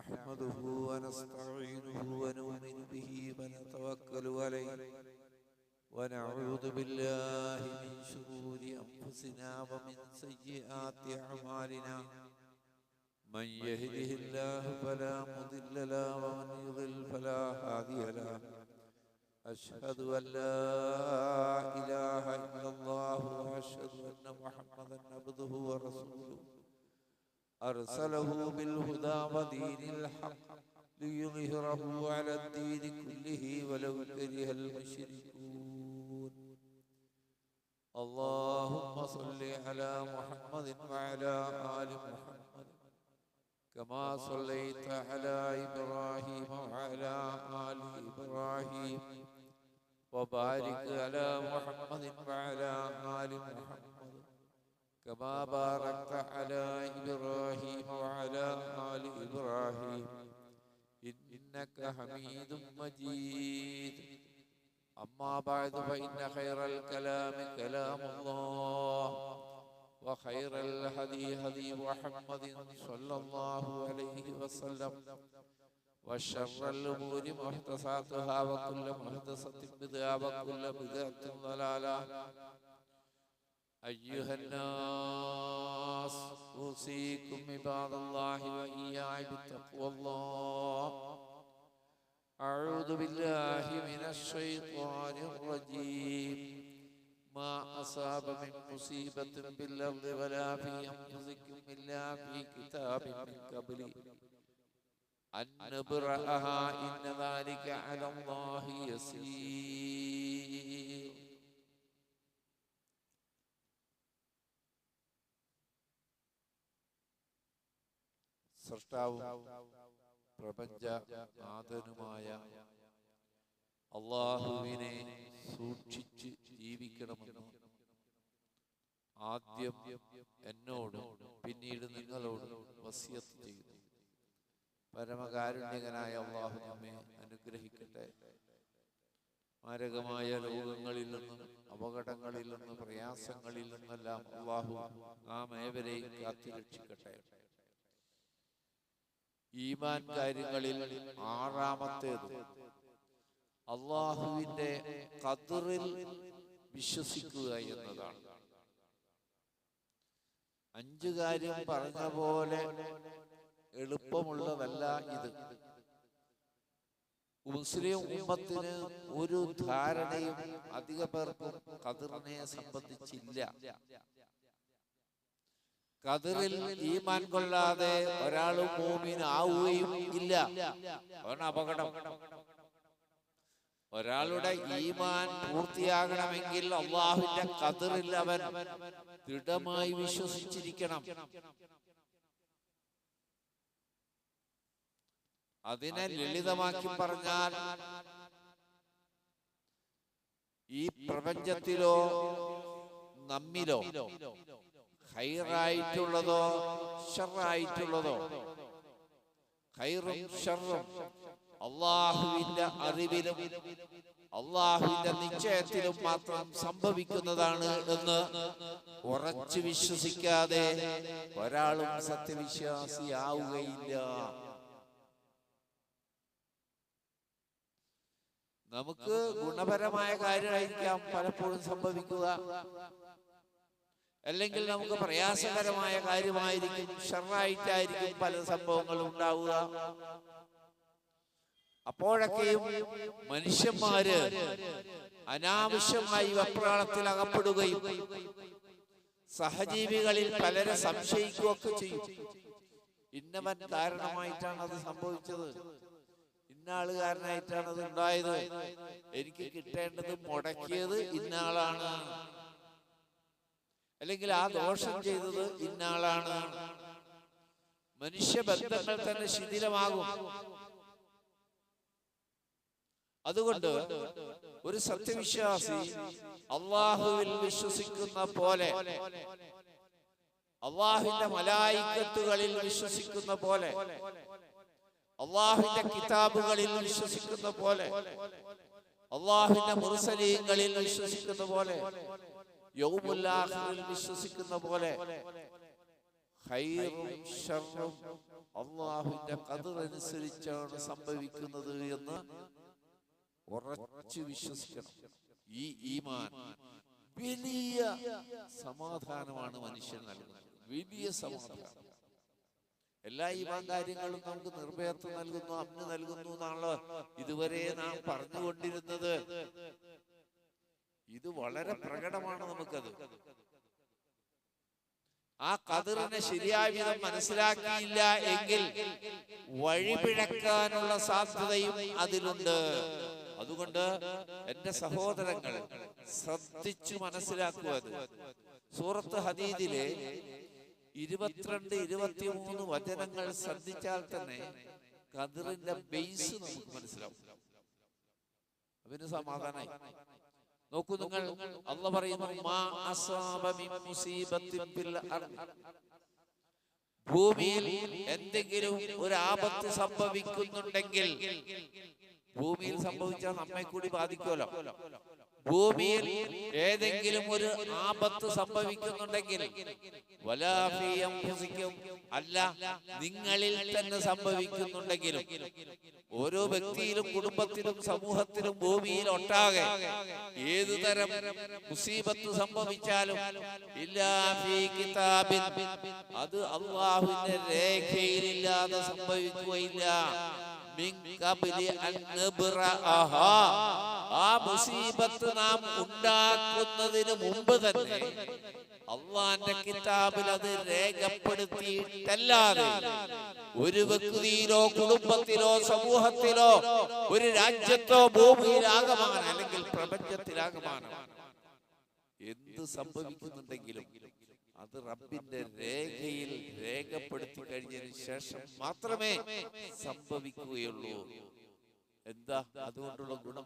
نحمده ونستعينه ونؤمن به ونتوكل عليه ونعوذ بالله من شرور أنفسنا ومن سيئات أعمالنا من يهده الله فلا مضل له ومن يضلل فلا هادي له أشهد أن لا إله إلا الله وأشهد أن محمدا عبده ورسوله أرسله بالهدى ودين الحق ليظهره على الدين كله ولو كره المشركون. اللهم صل على محمد وعلى آل محمد كما صليت على إبراهيم وعلى آل إبراهيم وبارك على محمد وعلى آل محمد كما باركت على إبراهيم وعلى آل إبراهيم إنك حميد مجيد. أما بعد فإن خير الكلام كلام الله وخير الهدي هدي محمد صلى الله عليه وسلم وشر الأمور محدثاتها وكل محدثة بدعة وكل بدعة ضلالة. أيها الناس أوصيكم عباد الله وإياي بتقوى الله. أعوذ بالله من الشيطان الرجيم. ما أصاب من مصيبة بالأرض ولا في أنفسكم إلا في كتاب من قبل أن نبرأها إن ذلك على الله يسير. സൃഷ്ടാവും പ്രപഞ്ച നാഥനുമായ അല്ലാഹുവിനെ സൂക്ഷിച്ച് ജീവിക്കണമെന്ന് ആദ്യം എന്നോടും പിന്നീട് നിങ്ങളോടും വസിയത്ത് ചെയ്യുന്നു. പരമകാരുണ്യകനായ അല്ലാഹു നമ്മെ അനുഗ്രഹിക്കട്ടെ. മാരകമായ രോഗങ്ങളിൽ നിന്നും അപകടങ്ങളിൽ നിന്നും പ്രയാസങ്ങളിൽ നിന്നെല്ലാം അല്ലാഹു നാം ഏവരെയും കാത്തുരക്ഷിക്കട്ടെ. ഈമാൻ കാര്യങ്ങളിൽ ആറാമത്തേത് അല്ലാഹുവിന്റെ ഖദറിൽ വിശ്വസിക്കുക എന്നതാണ്. 5 കാര്യം പറഞ്ഞ പോലെ എളുപ്പമുള്ളതല്ല ഇത്. മുസ്ലിം ഉമ്മത്തിന് ഒരു ധാരണയും അധിക പേർക്കും ഖദറിനെ സംബന്ധിച്ചില്ല. ഖദറിൽ ഈമാൻ കൊള്ളാതെ ഒരാൾ മുഅ്മിൻ ആവുകയും ഇല്ല. അപകടം. ഒരാളുടെ ഈമാൻ പൂർത്തിയാകണമെങ്കിൽ അല്ലാഹുവിന്റെ ഖദറിൽ അവൻ ദൃഢമായി വിശ്വസിച്ചിരിക്കണം. അതിനെ ലളിതമാക്കി പറഞ്ഞാൽ ഈ പ്രപഞ്ചത്തിലോ നമ്മിലോ ഖൈറായിട്ടുള്ളതോ ശർറായിട്ടുള്ളതോ, ഖൈറും ശർറും അല്ലാഹുവിന്റെ അറിവിലും അല്ലാഹുവിന്റെ നിശ്ചയത്തിലും മാത്രം സംഭവിക്കുന്നതാണ് എന്ന് ഉറച്ചു വിശ്വസിക്കാതെ ഒരാളും സത്യവിശ്വാസിയാവുകയില്ല. നമുക്ക് ഗുണപരമായ കാര്യമായിരിക്കാം പലപ്പോഴും സംഭവിക്കുക, അല്ലെങ്കിൽ നമുക്ക് പ്രയാസകരമായ കാര്യമായിരിക്കും, ശർറായിട്ടായിരിക്കും പല സംഭവങ്ങളും ഉണ്ടാവുക. അപ്പോഴൊക്കെയും മനുഷ്യന്മാര് അനാവശ്യമായി വെപ്രാളത്തിൽ അകപ്പെടുകയും സഹജീവികളിൽ പലരെ സംശയിക്കുകയൊക്കെ ചെയ്യും. ഇന്നവൻ കാരണമായിട്ടാണ് അത് സംഭവിച്ചത്, ഇന്നാള് കാരണമായിട്ടാണ് അത് ഉണ്ടായത്, എനിക്ക് കിട്ടേണ്ടത് മുടക്കിയത് ഇന്നാളാണ്, അല്ലെങ്കിൽ ആ ദോഷം ചെയ്തത് ഇന്നാളാണ്. മനുഷ്യബന്ധങ്ങൾ തന്നെ ശിഥിലമാകും. അതുകൊണ്ട് ഒരു സത്യവിശ്വാസി അല്ലാഹുവിൽ വിശ്വസിക്കുന്ന പോലെ, അല്ലാഹുവിന്റെ മലായികത്തുകളിൽ വിശ്വസിക്കുന്ന പോലെ, അല്ലാഹുവിന്റെ കിതാബുകളിൽ വിശ്വസിക്കുന്ന പോലെ, അല്ലാഹുവിന്റെ മുർസലീങ്ങളിൽ വിശ്വസിക്കുന്ന പോലെ, യൗമുൽ ആഖിറിൽ വിശ്വസിക്കുന്ന പോലെ, ഖൈറും ശർറും അള്ളാഹുവിന്റെ ഖദർ അനുസരിച്ചാണ് സംഭവിക്കുന്നത് എന്ന് ഉറച്ചു വിശ്വസിക്കണം. ഈ ഈമാൻ വലിയ സമാധാനമാണ് മനുഷ്യൻ നൽകുന്നത്, വലിയ സമാധാനം. എല്ലാ ഈമാൻ കാര്യങ്ങളും നമുക്ക് നിർഭയത്വം നൽകുന്നു, അമ്ന് നൽകുന്നു എന്നാണല്ലോ ഇതുവരെ നാം പറഞ്ഞുകൊണ്ടിരുന്നത്. ഇത് വളരെ പ്രകടമാണ് നമുക്കത്. ആ ഖദറിനെ ശരിയായ വിധം മനസ്സിലാക്കിയില്ല എങ്കിൽ വഴിപിഴക്കാനുള്ള സാധ്യതയും അതിലുണ്ട്. അതുകൊണ്ട് എന്റെ സഹോദരങ്ങൾ ശ്രദ്ധിച്ചു മനസ്സിലാക്കുക. സൂറത്ത് ഹദീദിലെ 22, 23 വചനങ്ങൾ ശ്രദ്ധിച്ചാൽ തന്നെ ഖദറിന്റെ ബേസ് നമുക്ക് മനസ്സിലാവും. അതിന് സമാധാനായി. നോക്കൂ നിങ്ങൾ, അല്ലാഹു പറയുന്നു മാ അസാബ മിൻ മുസീബത്തിൻ ഫിൽ അർദ്. ഭൂമിയിൽ എന്തെങ്കിലും ഒരു ആപത്ത് സംഭവിക്കുന്നുണ്ടെങ്കിൽ, ഭൂമിയിൽ സംഭവിച്ചാൽ നമ്മെ കൂടി ബാധിക്കുമല്ലോ. ഭൂമിയിൽ ഏതെങ്കിലും ഒരു ആപത്ത് സംഭവിക്കുന്നുണ്ടെങ്കിൽ, വലാ ഫീ അൻഫുസിക്കും, അല്ല നിങ്ങളിൽ തന്നെ സംഭവിക്കുന്നുണ്ടെങ്കിലും, ഓരോ വ്യക്തിയിലും കുടുംബത്തിലും സമൂഹത്തിലും ഭൂമിയിൽ ഒട്ടാകെ ഏതുതരം മുസീബത്ത് സംഭവിച്ചാലും ഇല്ലാ ഫീ കിതാബിൻ, അത് അല്ലാഹുവിന്റെ രേഖയിലില്ലാതെ സംഭവിക്കുകയില്ല. മിൻ ഖബ്ലി അൻ നബ്റഅഹാ, ആ മുസീബത്ത് നാം ഉണ്ടാക്കുന്നതിന് മുമ്പ് തന്നെ അള്ളാന്റെ കിതാബിൽ അത് രേഖപ്പെടുത്തിയിട്ടല്ലാതെ ഒരു വ്യക്തിയിലോ കുടുംബത്തിലോ സമൂഹത്തിലോ ഒരു രാജ്യത്തോ ഭൂമിയിലാകമാനം അല്ലെങ്കിൽ പ്രപഞ്ചത്തിലാകമാനം എന്ത് സംഭവിക്കുന്നുണ്ടെങ്കിലും അത് റബ്ബിന്റെ രേഖയിൽ രേഖപ്പെടുത്തി കഴിഞ്ഞതിന് ശേഷം മാത്രമേ സംഭവിക്കുകയുള്ളൂ. എന്താ അതുകൊണ്ടുള്ള ഗുണം?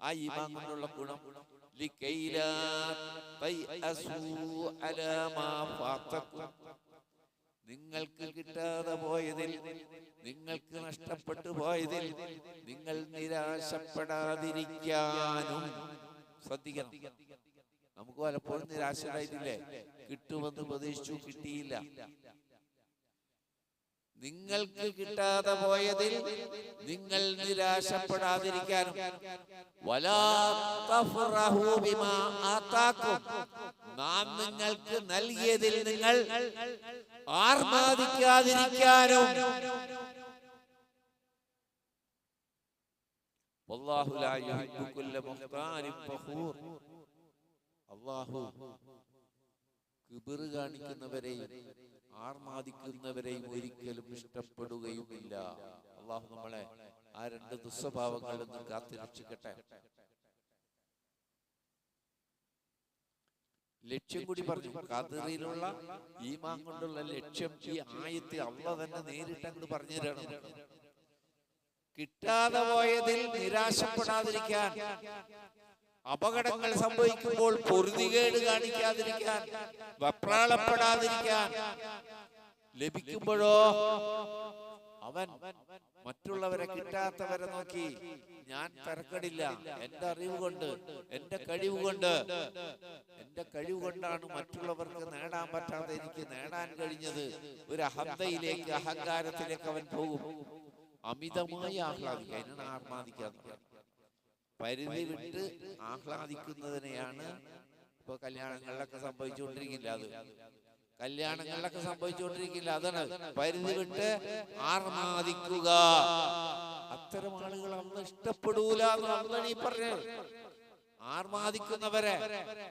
ആ ഈമാൻ കൊണ്ടുള്ള ഗുണം ലികൈലാ തൈഅസൂ അലാ മാ ഫാതക്കും, നിങ്ങൾക്ക് കിട്ടാതെ പോയതിൽ, നിങ്ങൾക്ക് നഷ്ടപ്പെട്ടു പോയതിൽ നിങ്ങൾ നിരാശപ്പെടാതിരിക്കാനും ശ്രദ്ധിക്കണം. നമുക്ക് പലപ്പോഴും നിരാശരായിട്ടില്ലേ? കിട്ടുമെന്ന് പ്രതീക്ഷിച്ചു, കിട്ടിയില്ല. നിങ്ങൾക്ക് കിട്ടാതെ പോയതിൽ നിങ്ങൾ നിരാശപ്പെടാതിരിക്കാനും, വലാ തഫറഹു ബിമാ ആതാക്കും, നാം നിങ്ങൾക്ക് നൽകിയതിൽ നിങ്ങൾ ആർമാദിക്കാതിരിക്കാനും. വല്ലാഹു ലാ യുഹിബ്ബു കുല്ല മുഖ്താലിൻ ഫഖൂർ, അല്ലാഹു കിബർ കാണിക്കുന്നവരെയും ആർമാദിക്കുന്നവരെയും ഒരിക്കലും ഇഷ്ടപ്പെടുകയുമില്ല. അല്ലാഹു നമ്മളെ ആ രണ്ട് ദുസ്വഭാവങ്ങളിൽ നിന്ന് കാത്തുരക്ഷിക്കട്ടെ. ലക്ഷ്യം കൂടി പറഞ്ഞു. ഖദറിലുള്ള ഈമാൻ കൊണ്ടുള്ള ലക്ഷ്യം ഈ ആയത്തിൽ അല്ലാഹു തന്നെ നേരിട്ട് അങ്ങോട്ട് പറഞ്ഞു തരണം. കിട്ടാതെ പോയതിൽ നിരാശപ്പെടാതിരിക്കാൻ, അപകടങ്ങൾ സംഭവിക്കുമ്പോൾ പൊറുതികേട് കാണിക്കാതിരിക്കാൻ, വെപ്രാളപ്പെടാതിരിക്കാൻ, ലഭിക്കുമ്പോഴോ അവൻ മറ്റുള്ളവരെ കിട്ടാത്തവരെ നോക്കി ഞാൻ തരക്കടില്ല, എന്റെ അറിവ് കൊണ്ട്, എന്റെ കഴിവ് കൊണ്ട്, എന്റെ കഴിവ് കൊണ്ടാണ് മറ്റുള്ളവർക്ക് നേടാൻ പറ്റാതെ എനിക്ക് നേടാൻ കഴിഞ്ഞത്. ഒരു അഹന്തയിലേക്ക്, അഹങ്കാരത്തിലേക്ക് അവൻ പോകും. അമിതമായി ആഹ്ലാദിക്കുക, അതിനാണ് ആഹ്ലാദിക്കാന്ന്. പരിധി വിട്ട് ആഹ്ലാദിക്കുന്നതിനെയാണ് ഇപ്പൊ കല്യാണങ്ങളിലൊക്കെ സംഭവിച്ചുകൊണ്ടിരിക്കില്ല. അത് കല്യാണങ്ങളിലൊക്കെ സംഭവിച്ചുകൊണ്ടിരിക്കില്ല. അതാണ് പരിധി വിട്ട് ആർമാദിക്കുക. അത്തരം ആളുകൾ അന്ന് ഇഷ്ടപ്പെടൂല എന്നാണ് ഈ പറഞ്ഞത്. ആർമാദിക്കുന്നവരെ,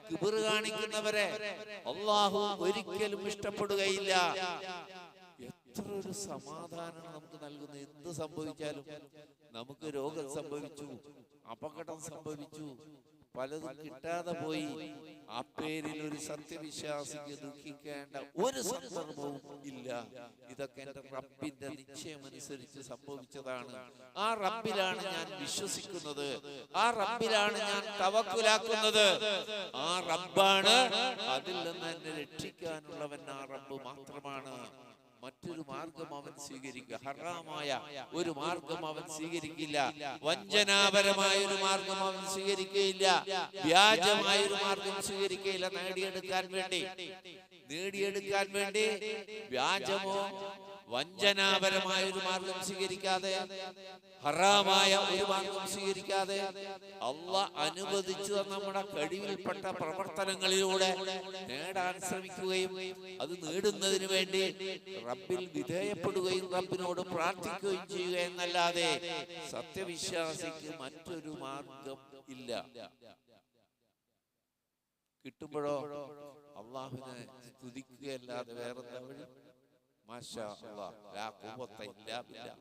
കിബർ കാണിക്കുന്നവരെ അല്ലാഹു ഒരിക്കലും ഇഷ്ടപ്പെടുകയില്ല. എത്ര ഒരു സമാധാനമാണ് നമുക്ക് നൽകുന്നത്. എന്ത് സംഭവിച്ചാലും, നമുക്ക് രോഗം സംഭവിച്ചു, അപകടം സംഭവിച്ചു, പലതും കിട്ടാതെ പോയി, ആ പേരിൽ ഒരു സത്യവിശ്വാസിക്ക് ദുഃഖിക്കേണ്ട ഒരു സന്ദർഭവും ഇല്ല. ഇതൊക്കെ എന്റെ റബ്ബിന്റെ നിശ്ചയമനുസരിച്ച് സംഭവിച്ചതാണ്. ആ റബ്ബിലാണ് ഞാൻ വിശ്വസിക്കുന്നത്, ആ റബ്ബിലാണ് ഞാൻ തവക്കുലാക്കുന്നത്. ആ റബ്ബാണ്, അതിൽ നിന്ന് എന്നെ രക്ഷിക്കാനുള്ളവൻ ആ റബ്ബ് മാത്രമാണ്. മറ്റൊരു മാർഗം അവൻ സ്വീകരിക്കുക, ഹറാമായ ഒരു മാർഗം അവൻ സ്വീകരിക്കില്ല, വഞ്ചനാപരമായ ഒരു മാർഗം അവൻ സ്വീകരിക്കുകയില്ല, വ്യാജമായ ഒരു മാർഗം സ്വീകരിക്കുകയില്ല നേടിയെടുക്കാൻ വേണ്ടി. നേടിയെടുക്കാൻ വേണ്ടി വ്യാജമോ വഞ്ചനാപരമായ ഒരു മാർഗം സ്വീകരിക്കാതെ, ഹറാമായ ഒരു മാർഗം സ്വീകരിക്കാതെ, അല്ലാഹ് അനുവദിച്ചു നമ്മുടെ കഴിവിൽപ്പെട്ട പ്രവർത്തനങ്ങളിലൂടെ നേടാൻ ശ്രമിക്കുകയും അത് നേടുന്നതിന് വേണ്ടി റബ്ബിൽ വിധേയപ്പെടുകയും റബ്ബിനോട് പ്രാർത്ഥിക്കുകയും ചെയ്യുക എന്നല്ലാതെ സത്യവിശ്വാസിക്ക് മറ്റൊരു മാർഗം ഇല്ല. കിട്ടുമ്പോഴോ അള്ളാഹുവിനെ സ്തുതിക്കുകയല്ലാതെ വേറെന്താ വഴി? മാഷാ അല്ലാഹ്, ലാ ഖുവത ഇല്ലാ ബില്ലാഹ്.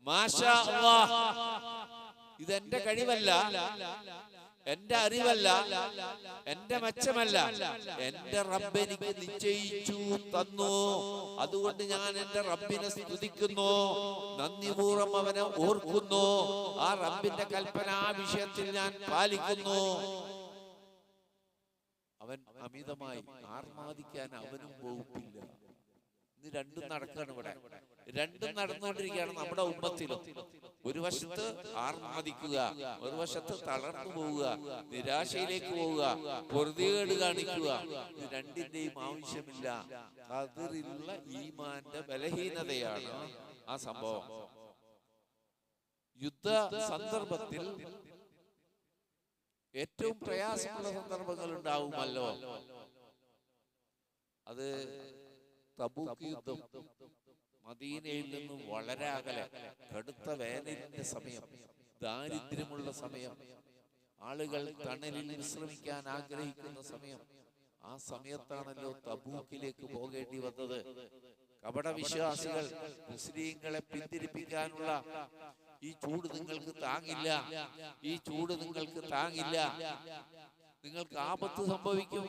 മാഷാ അല്ലാഹ്, ഇതെന്റെ കഴിവല്ല, എന്റെ അറിവല്ല, എന്റെ മെച്ചമല്ല, എന്റെ റബ്ബ് എനിക്ക് നിശ്ചയിച്ചു തന്നു. അതുകൊണ്ട് ഞാൻ എന്റെ റബ്ബിനെ സ്തുതിക്കുന്നു, നന്ദിപൂർവ്വം അവനെ ഓർക്കുന്നു, ആ റബ്ബിന്റെ കൽപ്പന ആ വിഷയത്തിൽ ഞാൻ പാലിക്കുന്നു. അവൻ അമിതമായി ആർമാദിക്കാൻ അവനും വകുപ്പില്ല. ഇത് രണ്ടും നടക്കുകയാണ് ഇവിടെ, രണ്ടും നടന്നുകൊണ്ടിരിക്കുകയാണ് നമ്മുടെ ഉമ്മത്തിലും. ഒരു വശത്ത് ആർമാദിക്കുക, ഒരു വശത്ത് തളർന്നു പോവുക, നിരാശയിലേക്ക് പോവുക, പൊറുതികേട് കാണിക്കുക. ഇത് രണ്ടിന്റെയും ആവശ്യമില്ല. അതിലുള്ള ഈമാന്റെ ബലഹീനതയാണ് ആ സംഭവം. യുദ്ധ സന്ദർഭത്തിൽ ഏറ്റവും പ്രയാസമുള്ള സന്ദർഭങ്ങൾ ഉണ്ടാവുമല്ലോ. അത് തബൂക്ക് യുദ്ധം. മദീനയിൽ നിന്നും വളരെ അകലെ, കടുത്ത വേനലിന്റെ സമയം, ദാരിദ്ര്യമുള്ള സമയം, ആളുകൾ തണലിൽ വിശ്രമിക്കാൻ ആഗ്രഹിക്കുന്ന സമയം. ആ സമയത്താണല്ലോ തബൂക്കിലേക്ക് പോകേണ്ടി വന്നത്. കപടവിശ്വാസികൾ മുസ്ലിങ്ങളെ പിന്തിരിപ്പിക്കാനുള്ള ഈ ചൂട് നിങ്ങൾക്ക് താങ്ങില്ല, ഈ ചൂട് നിങ്ങൾക്ക് താങ്ങില്ല, നിങ്ങൾക്ക് ആപത്ത് സംഭവിക്കും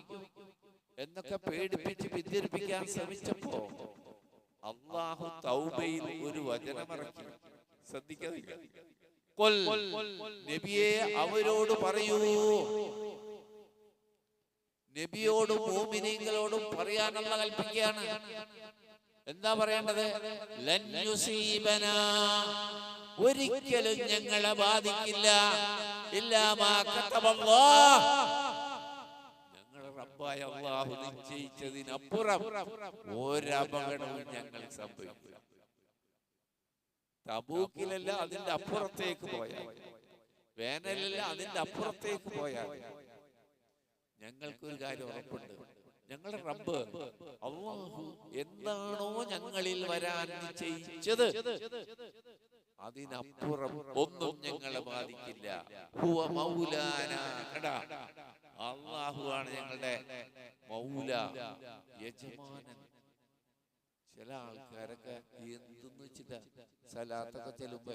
എന്നൊക്കെ പേടിപ്പിച്ച് പിന്തിരിപ്പിക്കാൻ ശ്രമിച്ചപ്പോ അല്ലാഹു തൗബയിൽ ഒരു വചനമിറക്കി. ശ്രദ്ധിക്കുക, നബിയെ അവരോട് പറയൂ, നബിയോടും മുഅ്മിനീങ്ങളോടും പറയാനുള്ള കൽപ്പിക്കുകയാണ്. എന്താ പറയേണ്ടത്? ലൻ യുസീബനാ, ഒരിക്കലും ഞങ്ങളെ ബാധിക്കില്ല, ഇല്ലാ മാ കതബല്ലാഹ്, ഞങ്ങളുടെ റബ്ബായ അല്ലാഹു നിശ്ചയിച്ചതിനപ്പുറം ഒരപകടവും ഞങ്ങൾ സംഭവിക്കില്ല. തബൂക്കിലല്ല, അതിന്റെ അപ്പുറത്തേക്ക് പോയാൽ, വേനലല്ല, അതിന്റെ അപ്പുറത്തേക്ക് പോയാൽ ഞങ്ങൾക്കൊരു കാര്യം ഉറപ്പുണ്ട്. ഞങ്ങളുടെ റബ്ബ് അല്ലാഹു എന്താണോ ഞങ്ങളിൽ വരാൻ നിശ്ചയിച്ചത് അതിനപ്പുറം ഒന്നും ഞങ്ങളെ ബാധിക്കില്ല. ഹുവ മൗലാന, അല്ലാഹു ആണ് ഞങ്ങളുടെ മൗല, യജമാനൻ. ചില ആൾക്കാരൊക്കെ എന്തെന്ന് വെച്ചിട്ടാ സലാത്തൊക്കെ ചെല്ലുമ്പോ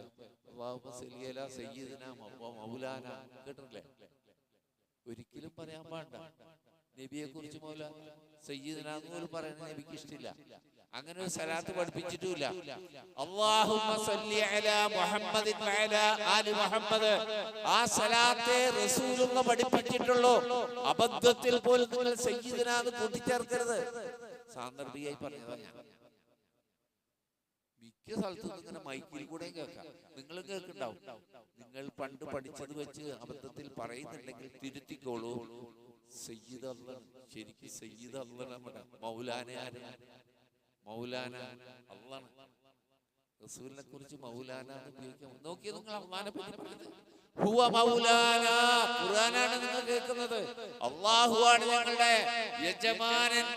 അല്ലാഹുമ്മ സല്ലി അലാ സയ്യിദിനാ മൗലാന കേട്ടിട്ടില്ലേ? ഒരിക്കലും പറയാൻ പാടില്ല. നബിയെ കുറിച്ച് മൗല സയ്യിദിനാന്ന് പോലും പറയുന്നത് നബിക്ക് ഇഷ്ടമില്ല. അങ്ങനെ ഒരു സലാത്ത് പഠിപ്പിച്ചിട്ടുമില്ല. അല്ലാഹുമ്മ സല്ലി അലാ മുഹമ്മദിൻ വഅലാ ആലി മുഹമ്മദ്, ആ സലാത്തെ റസൂലുള്ള പഠിപ്പിച്ചിട്ടുള്ളൂ. അബദ്ധത്തിൽ പോലും നിങ്ങൾ സയ്യിദിനാന്ന് കൂട്ടിച്ചേർക്കരുത്. സാന്ദർഭികമായി പറഞ്ഞതാണ് ഞാൻ. മിക്ക സ്ഥലത്തും ഇങ്ങനെ മൈക്കിൽ കൂടെ കേൾക്കാം, നിങ്ങളും കേൾക്കുന്നുണ്ടാവും. നിങ്ങൾ പണ്ട് പഠിച്ചത് വെച്ച് അബദ്ധത്തിൽ പറയുന്നുണ്ടെങ്കിൽ തിരുത്തിക്കോളൂ. സയ്യിദ് അല്ലാഹ്, ശരിക്കും സയ്യിദ് അല്ലാഹ്, മൗലാന ആരാണ്? മൗലാന അല്ലാഹ്. റസൂലിനെ കുറിച്ച് മൗലാന ഉപയോഗിക്കാം. നോക്കിയത് നിങ്ങൾ അല്ലാഹുവിനെ പറ്റി പറഞ്ഞത് ഹുവ മൗലാന, ഖുർആനാണ് നിങ്ങൾ കേൾക്കുന്നത്. അല്ലാഹു ആണ് ഞങ്ങളുടെ യജമാനൻ.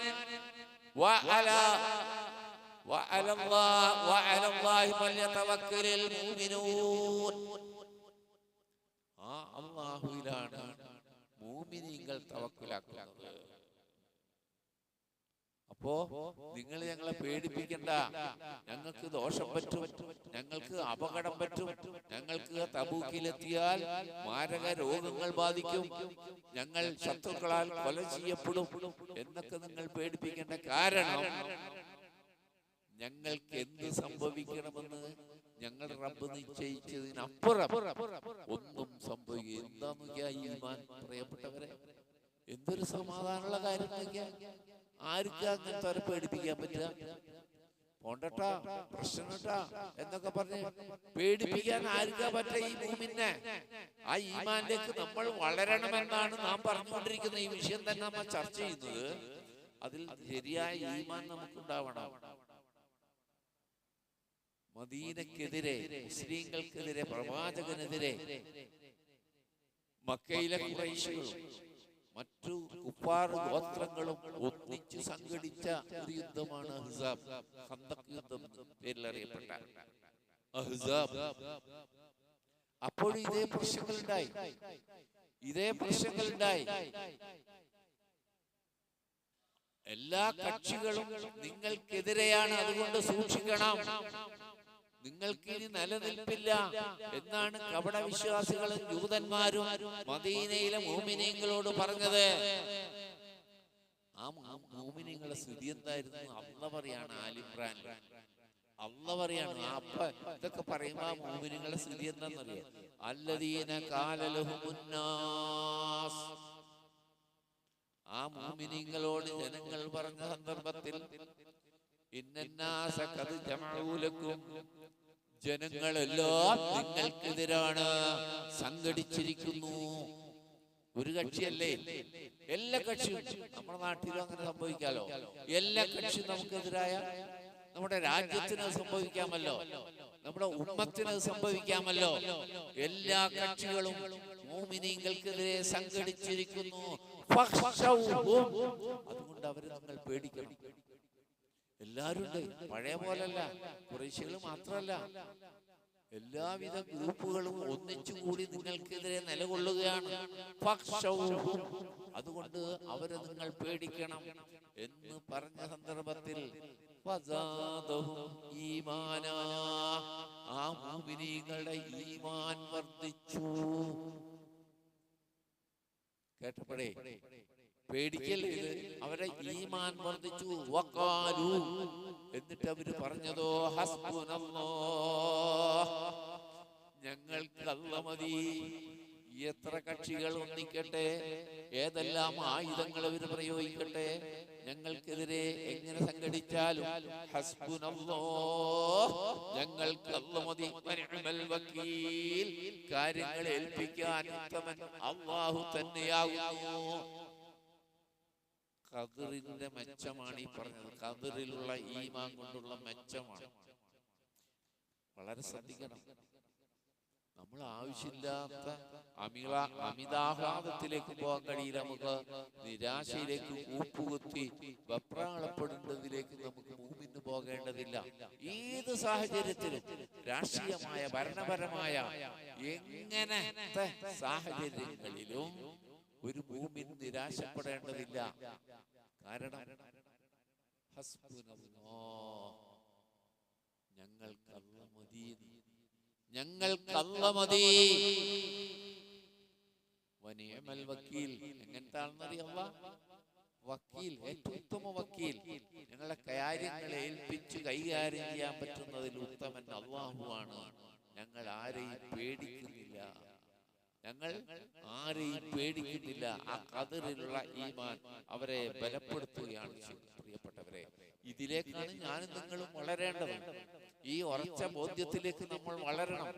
വഅലല്ലാഹി ഫല്യതവക്കലിൽ മുഅ്മിനൂൻ, ആ അല്ലാഹുവിലാണ് മുഅ്മിനീങ്ങൾ തവക്കുലാക്കുന്നത്. അപ്പോ നിങ്ങൾ ഞങ്ങളെ പേടിപ്പിക്കണ്ട. ഞങ്ങൾക്ക് ദോഷം പറ്റും, ഞങ്ങൾക്ക് അപകടം പറ്റും, ഞങ്ങൾക്ക് തബൂക്കിലെത്തിയാൽ മാരക രോഗങ്ങൾ ബാധിക്കും, ഞങ്ങൾ ശത്രുക്കളാൽ കൊല ചെയ്യപ്പെടും എന്നൊക്കെ നിങ്ങൾ പേടിപ്പിക്കേണ്ട. കാരണം ഞങ്ങൾക്ക് എന്ത് സംഭവിക്കണമെന്ന് ഞങ്ങളുടെ റബ്ബ് നിശ്ചയിച്ചതിനപ്പുറം ഒന്നും സംഭവിക്കുക. എന്താന്ന് നോക്കിയാ ഈമാൻ, പ്രിയപ്പെട്ടവരെ, എന്തൊരു സമാധാനമുള്ള കാര്യം നോക്കിയാ. ആർക്കാ അങ്ങനത്തെ അവരെ പേടിപ്പിക്കാൻ പറ്റുക? പോണ്ടട്ടാ, പ്രശ്നട്ടാ എന്നൊക്കെ പറഞ്ഞ് പേടിപ്പിക്കാൻ ആർക്കാ പറ്റുക? ഈ മുഅ്മിനെ, ആ ഈമാനിലേക്ക് നമ്മൾ വളരണമെന്നാണ് നാം പറഞ്ഞുകൊണ്ടിരിക്കുന്നത്. ഈ വിഷയം തന്നെ നമ്മൾ ചർച്ച ചെയ്യുന്നത്. അതിൽ ശരിയായ ഈമാൻ നമുക്കുണ്ടാവണം. മദീനക്കെതിരെ, മുസ്ലിങ്ങൾക്കെതിരെ, പ്രവാചകനെതിരെ മക്കയിലെ ഖുറൈശികളും മറ്റു കുഫാർ ഗോത്രങ്ങളും ഒന്നിച്ചു സംഘടിച്ച ഒരു യുദ്ധമാണ് അഹ്സാബ്. ഖന്തഖ് യുദ്ധം പേരിൽ അറിയപ്പെട്ട അഹ്സാബ്. അപ്പോൾ ഇതേ പ്രശ്നങ്ങളുണ്ടായി. എല്ലാ കക്ഷികളും നിങ്ങൾക്കെതിരെയാണ്, അതുകൊണ്ട് സൂക്ഷിക്കണം, നിങ്ങൾക്ക് ഇനി നിലനിൽപ്പില്ല എന്നാണ് കപടവിശ്വാസികളും ജൂതന്മാരും മദീനയിലെ മോമിനീങ്ങളോട് പറഞ്ഞത്. ആ മോമിനീങ്ങളുടെ സ്ഥിതി എന്തായിരുന്നു? അള്ളാഹ് പറയാണ് ആലിമ്രാൻ, അള്ളാഹ് പറയാണ്. അപ്പ ഇതൊക്കെ പറയുമ്പോ ആ മോമിനീങ്ങളുടെ സ്ഥിതി എന്താണെന്നറിയാം? അല്ലദീന ഖാല ലഹുമുന്നാസ്, ആ മോമിനീങ്ങളോട് ജനങ്ങൾ പറഞ്ഞ സന്ദർഭത്തിൽ ഇന്നന്നാസ ഖദ് ജമഉ ലക്കും, ജനങ്ങളെല്ലാം നിങ്ങൾക്കെതിരാണ്, സംഘടിച്ചിരിക്കുന്നു. ഒരു കക്ഷിയല്ലേ, എല്ലാ കക്ഷിയും. നമ്മുടെ നാട്ടിലും അങ്ങനെ സംഭവിക്കാലോ. എല്ലാ കക്ഷിയും നമുക്കെതിരായ നമ്മുടെ രാജ്യത്തിന് സംഭവിക്കാമല്ലോ, നമ്മുടെ ഉമ്മത്തിന് സംഭവിക്കാമല്ലോ. എല്ലാ കക്ഷികളും മുഅ്മിനീങ്ങൾക്കെതിരെ സംഘടിച്ചിരിക്കുന്നു. അതുകൊണ്ട് അവരെ നിങ്ങൾ പേടിക്കണം. എല്ലാവരും ഉണ്ട്, പഴയ പോലല്ല. ഖുറൈശികൾ മാത്രമല്ല, എല്ലാവിധ ഗ്രൂപ്പുകളും ഒന്നിച്ചുകൂടി നിങ്ങൾക്കെതിരെ നിലകൊള്ളുകയാണ്. അതുകൊണ്ട് അവരെ നിങ്ങൾ പേടിക്കണം എന്ന് പറഞ്ഞ സന്ദർഭത്തിൽ ആ മുഅ്മിനീങ്ങളുടെ ഈമാൻ വർദ്ധിച്ചു. കേട്ടപ്പോഴേ പേടിക്കല്ലേ, ഇത് അവരെ ഈമാൻ വർദ്ധിച്ചു. വഖാലു, എന്നിട്ട് അവര് പറഞ്ഞതോ ഹസ്ബുനല്ലാഹ്, ഞങ്ങൾക്ക് അല്ലാഹ് മതി. എത്ര കക്ഷികൾ ഒന്നിക്കട്ടെ, ഏതെല്ലാം ആയുധങ്ങൾ അവർ പ്രയോഗിക്കട്ടെ, ഞങ്ങൾക്കെതിരെ എങ്ങനെ സംഘടിച്ചാലും ഹസ്ബുനല്ലാഹ്, ഞങ്ങൾക്ക് അല്ലാഹ് മതി. വനിഅമൽ വക്കീൽ, കാര്യങ്ങൾ ഏൽപ്പിക്കാൻ ഉത്തമൻ അല്ലാഹു തന്നെയാകുന്നു. ഖദറിന്റെ മെച്ചമാണ് ഈ പറഞ്ഞത്. ഖദറിലുള്ള ഈമാൻ കൊണ്ടുള്ള മെച്ചമാണ്. വളരെ ശ്രദ്ധിക്കണം. നമ്മൾ ആവശ്യമില്ലാത്ത അമിതാഹ്ലാദത്തിലേക്ക് പോകാൻ കഴിയില്ല. നമുക്ക് നിരാശയിലേക്ക് കൂപ്പുകുത്തി വെപ്രാളപ്പെടേണ്ടതിലേക്ക് നമുക്ക് മുമ്പിന് പോകേണ്ടതില്ല. ഏത് സാഹചര്യത്തിലും, രാഷ്ട്രീയമായ, ഭരണപരമായ എങ്ങനത്തെ സാഹചര്യങ്ങളിലും ഒരു മുഅ്മിൻ നിരാശപ്പെടേണ്ടതില്ല. കാരണം ഞങ്ങൾക്ക് അല്ലാഹ് മതി, ഞങ്ങൾക്ക് അല്ലാഹ് മതി. വനിഅമൽ വക്കീൽ, എങ്ങനത്തെ ആണെന്നറിയാം? വക്കീൽ, ഏറ്റവും ഉത്തമ വക്കീൽ. ഞങ്ങളുടെ കാര്യങ്ങളെ ഏൽപ്പിച്ച് കൈകാര്യം ചെയ്യാൻ പറ്റുന്നതിൽ ഉത്തമൻ അല്ലാഹുവാണ്. ഞങ്ങൾ ആരെയും പേടിക്കുന്നില്ല, ഞങ്ങൾ ആരെയും പേടിക്കുന്നില്ല. ആ ഖദറിലുള്ള ഈമാൻ അവരെ ബലപ്പെടുത്തുകയാണ് ചെയ്യുന്നത്. പ്രിയപ്പെട്ടവരെ, ഇതിലേക്കാണ് ഞാനും നിങ്ങളും വളരേണ്ടത്. ഈ ഉറച്ച ബോധ്യത്തിലേക്ക് നമ്മൾ വളരണം.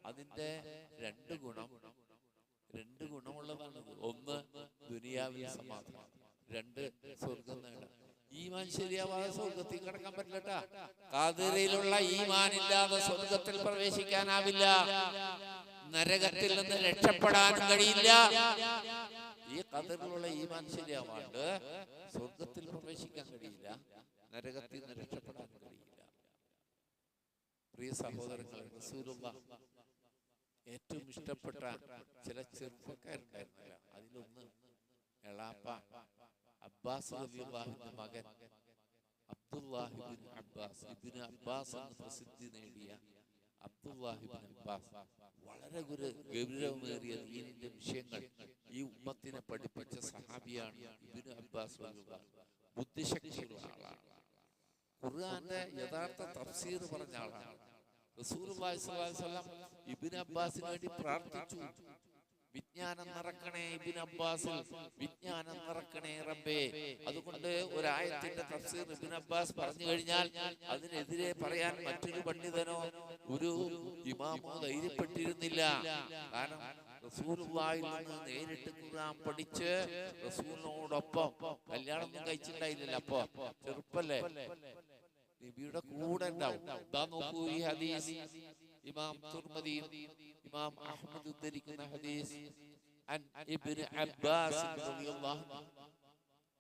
അതിന്റെ രണ്ട് ഗുണമുള്ളതാണ്. ഒന്ന്, ദുനിയാവിൽ സമാധാനം. രണ്ട്, സ്വർഗം നേടാം. ഈമാൻ ശരിയാവാതെ സ്വർഗത്തിൽ കടക്കാൻ പറ്റില്ല. ഖദറിലുള്ള ഈമാൻ ഇല്ലാതെ സ്വർഗത്തിൽ പ്രവേശിക്കാനാവില്ല, നരകത്തിൽ നിന്ന് രക്ഷപ്പെടാൻ കഴിയില്ല. ഈ ഖദറിലുള്ള ഈമാൻ ശരിയാവാണ്ട് സ്വർഗത്തിൽ പ്രവേശിക്കാൻ കഴിയില്ല, നരകത്തിൽ നിന്ന് രക്ഷപ്പെടാൻ കഴിയില്ല. പ്രിയ സഹോദരങ്ങളെ, റസൂലുള്ളാഹ് ഏറ്റവും ഇഷ്ടപ്പെട്ട ചില ചെറുപ്പക്കാരുണ്ടായിരുന്നില്ല. അതിലൊന്ന് എളാപ്പ അബ്ബാസ് റളിയല്ലാഹുവിന്റെ മകൻ Abdullahi Ibn Abbas. Ibn Abbas എന്ന് പ്രസിദ്ധി നേടിയ അബ്ദുല്ലാഹി ഇബ്നു അബ്ബാസ് വളരെ ഗൗരവമേറിയ ദീനിന്റെ വിഷയങ്ങൾ ഈ ഉമ്മത്തിനെ പഠിപ്പിച്ച സഹാബിയാണ് ഇബ്നു അബ്ബാസ് റളിയല്ലാഹു. ബുദ്ധിശക്തിയുള്ള ആളാണ്. ഖുർആന്റെ യഥാർത്ഥ തഫ്സീർ പറഞ്ഞ ആളാണ്. റസൂലുള്ളാഹി സ്വല്ലല്ലാഹു അലൈഹി വസല്ലം ഇബ്നു അബ്ബാസിന് വേണ്ടി പ്രാർത്ഥിച്ചു. വിജ്ഞാനം നിറക്കണേ ഇബ്നു അബ്ബാസിൽ, വിജ്ഞാനം നിറക്കണേ റബ്ബേ. അതുകൊണ്ട് ഒരായത്തിന്റെ തഫ്സീർ ഇബ്നു അബ്ബാസ് പറഞ്ഞു കഴിഞ്ഞാൽ അതിനെതിരെ പറയാൻ മറ്റൊരു പണ്ഡിതനോ ഒരു ഇമാമോ ധൈര്യപ്പെട്ടിരുന്നില്ല. കാരണം റസൂലുള്ളാഹിൽ നിന്ന് നേരിട്ട് ഖുർആൻ പഠിച്ച് റസൂലിനോടൊപ്പം കല്യാണമൊന്നും കഴിച്ചിട്ടുണ്ടായില്ലല്ലോ, അപ്പൊ ചെറുപ്പല്ലേ, നബിയുടെ കൂടെ ഉണ്ടാവും. ഇതാ നോക്കൂ ഈ ഹദീസ് ഇമാം തുർമുദി ഇമാം അഹ്മദ് ഉദ്ധരിക്കുന്ന ഹദീസ് അൻ ഇബ്നു അബ്ബാസ് റളിയല്ലാഹു അൻഹു.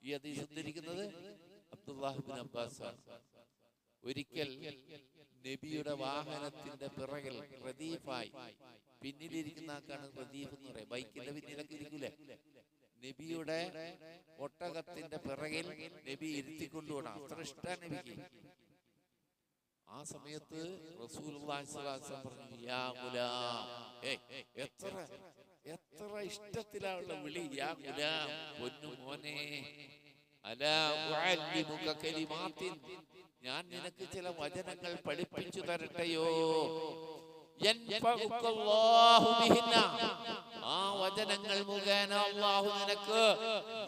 ഈ ഹദീസ് ഉദ്ധരിക്കുന്നത് അബ്ദുല്ലാഹ് ഇബ്നു അബ്ബാസ് ആണ്. ഒരിക്കൽ നബിയുടെ വാഹനത്തിന്റെ പിറകിൽ റദീഫായി, പിന്നിലിരിക്കുന്ന ആൾക്കാണ് റദീഫ് എന്ന് പറയുന്നത്, ബൈക്കിന്റെ പിന്നിലൊക്കെ ഇരിക്കൂലേ, നബിയുടെ ഒട്ടകത്തിന്റെ പിറകിൽ നബി ഇരുത്തിക്കൊണ്ടുപോകണം. അത്ര ഇഷ്ടമാണ് നബിക്ക്. ആ സമയത്ത് റസൂലുള്ളാഹി സ്വല്ലല്ലാഹു അലൈഹി വസല്ലം പറഞ്ഞു, യാ ഗുലാം, എത്ര എത്ര ഇഷ്ടത്തിലുള്ള വിളി, യാ ഗുലാം, പൊന്നു മോനെ, അലാ ഉഅല്ലിമുക കലിമാത്തിൻ, ഞാൻ നിനക്ക് ചില വചനങ്ങൾ പഠിപ്പിച്ചു തരട്ടെയോ, യൻഫഉകല്ലാഹു ബിഹിന്ന, ആ വചനങ്ങൾ മുഖേന അല്ലാഹു നിനക്ക്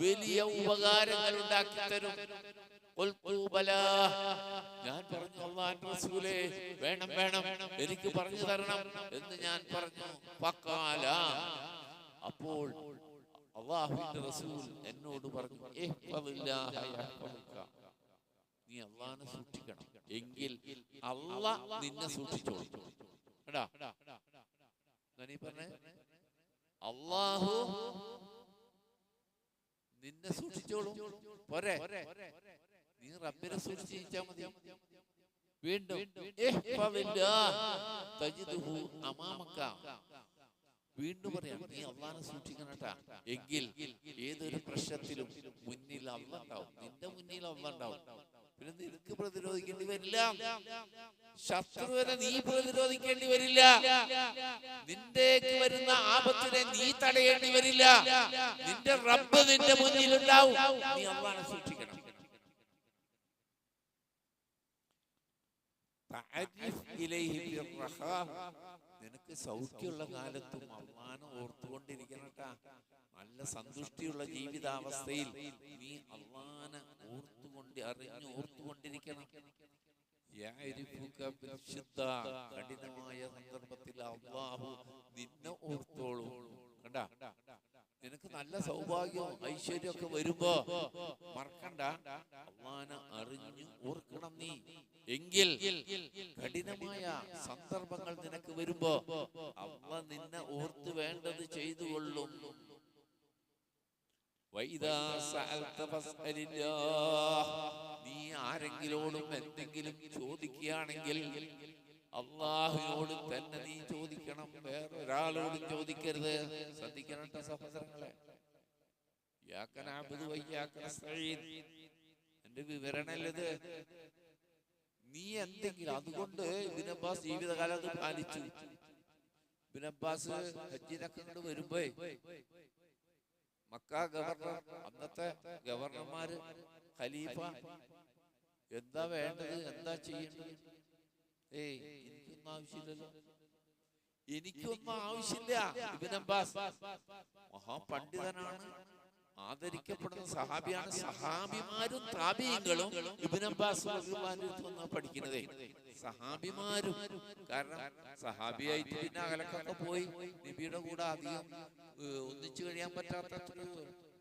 വലിയ ഉപകാരങ്ങൾ ഉണ്ടാക്കി തരും. ഞാൻ പറഞ്ഞു, അല്ലാഹുവിന്റെ റസൂലേ, വേണം വേണം, എനിക്ക് പറഞ്ഞു തരണം എന്ന് ഞാൻ പറഞ്ഞു. ഫഖാല, അപ്പോൾ അല്ലാഹുവിന്റെ റസൂൽ എന്നോട് പറഞ്ഞു, ഇഹ്ഫദില്ലാഹ യഹ്ഫദുക, നീ അല്ലാഹുവിനെ സൂക്ഷിക്കണം, എങ്കിൽ അല്ലാഹ് നിന്നെ സൂക്ഷിച്ചോളും. കേടാ, നീ പറഞ്ഞേ, അല്ലാഹു നിന്നെ സൂക്ഷിച്ചോളും പോരെ, നീ റബ്ബിനെ സൂക്ഷിച്ച് ജീവിച്ചാൽ മതി. വീണ്ടും വീണ്ടും പറയാം, നീ അള്ളാഹനെ സൂക്ഷിക്കണട്ടാ, എങ്കിൽ ഏതൊരു പ്രശ്നത്തിലും മുന്നിൽ അള്ളാഹ് ഉണ്ടാവും, നിന്റെ മുന്നിൽ അള്ളാഹ് ഉണ്ടാവും. പിന്നെ നിനക്ക് പ്രതിരോധിക്കേണ്ടി വരില്ല, ശത്രുവിനെ നീ പ്രതിരോധിക്കേണ്ടി വരില്ല, നിന്റെ വരുന്ന ആപത്തിനെ നീ തടയേണ്ടി വരില്ല, നിന്റെ റബ്ബ് നിന്റെ മുന്നിൽ ഉണ്ടാവും. നീ അള്ളാഹനെ സൂക്ഷിക്കണം. നിനക്ക് സൗഖ്യമുള്ള കാലത്തും അള്ളാഹനെ ഓർത്തുകൊണ്ടിരിക്കണട്ടാ. നല്ല സന്തുഷ്ടിയുള്ള ജീവിതാവസ്ഥയിൽ നീ അള്ളാഹനെ ഓർത്തുകൊണ്ടിരിക്കണം. കഠിനമായ സന്ദർഭത്തിൽ അള്ളാഹു നിന്നെ ഓർത്തോളൂ. കണ്ടാ, നിനക്ക് നല്ല സൗഭാഗ്യവും ഐശ്വര്യവും ഒക്കെ വരുമ്പോ മറക്കണ്ട, അള്ളാഹനെ അറിഞ്ഞു ഓർക്കണം നീ. എങ്കിൽ കഠിനമായ സന്ദർഭങ്ങൾ നിനക്ക് വരുമ്പോ അള്ളാഹ് നിന്നെ ഓർത്ത് വേണ്ടത് ചെയ്തു കൊള്ളും. നീ ആരെങ്കിലോടും എന്തെങ്കിലും ചോദിക്കുകയാണെങ്കിൽ അള്ളാഹുവിനോട് തന്നെ നീ ചോദിക്കണം, വേറൊരാളോടും ചോദിക്കരുത്. ശ്രദ്ധിക്കണം സഹോദരങ്ങളെ. എന്റെ വിവരണല്ലത്. നീ എന്തെങ്കിലും, അതുകൊണ്ട് ഇബ്നു അബ്ബാസ് ജീവിതകാലം അത് പാലിച്ചു. ഇബ്നു അബ്ബാസ് ഹജ്ജിനൊക്കെ കൊണ്ട് വരുമ്പോ മക്ക ഗവർണർ, അന്നത്തെ ഗവർണർമാര്, ഖലീഫ, എന്താ വേണ്ടത്, എന്താ ചെയ്യേണ്ടത്? എനിക്കൊന്നും ആവശ്യമില്ലല്ലോ, എനിക്കൊന്നും ആവശ്യമില്ല. Ibn Abbas മഹാപണ്ഡിതനാണ്, ആദരിക്കപ്പെടുന്ന സഹാബിയാണ്. സഹാബിമാരും താബിഈങ്ങളും ഇബ്നു അബ്ബാസ് റളിയല്ലാഹു പഠിക്കുന്നതേ, സഹാബിമാരും. കാരണം സഹാബിയായിട്ട് പിന്നെ അകലക്കൊക്കെ പോയി നബിയുടെ കൂടെ അധികം ഒന്നിച്ചു കഴിയാൻ പറ്റാത്ത